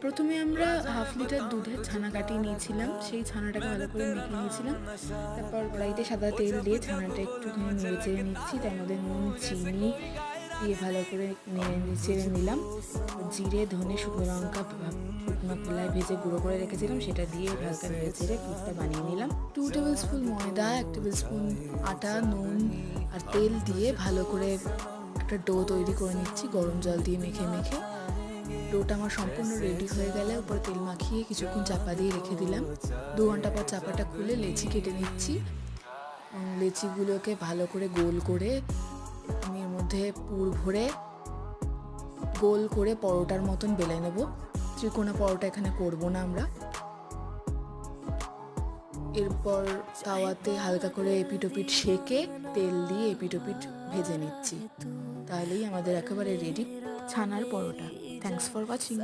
প্রথমে আমরা half litre দুধের ছানা কাটিয়ে নিয়েছিলাম, সেই ছানাটাকে ভালো করে মেখে নিয়েছিলাম। তারপর কড়াইতে সাদা তেল দিয়ে ছানাটা একটুখানি নেড়ে চেড়ে নিচ্ছি, তার মধ্যে নুন চিনি দিয়ে ভালো করে নেড়ে চেড়ে নিলাম। জিরে ধনে শুকনো লঙ্কা শুকনো খোলায় ভেজে গুঁড়ো করে রেখেছিলাম, সেটা দিয়ে হালকা নেড়ে চেড়ে পুরটা বানিয়ে নিলাম। 2 টেবিল স্পুন ময়দা, 1 টেবিল স্পুন আটা, নুন আর তেল দিয়ে ভালো করে একটা ডো তৈরি করে নিচ্ছি গরম জল দিয়ে মেখে মেখে। ডোটা আমার সম্পূর্ণ রেডি হয়ে গেলে উপরে তেল মাখিয়ে কিছুক্ষণ চাপা দিয়ে রেখে দিলাম। 2 ঘন্টা পর চাপাটা খুলে লেচি কেটে নিচ্ছি। লেচিগুলোকে ভালো করে গোল করে আমি এর মধ্যে পুর ভরে গোল করে পরোটার মতন বেলে নেব। ত্রিকোণা পরোটা এখানে করব না আমরা। এরপর তাওয়াতে হালকা করে এপিটোপিট সেকে তেল দিয়ে এপিটোপিট ভেজে নিচ্ছি। তাহলেই আমাদের একেবারে রেডি ছানার পরোটা। Thanks for watching.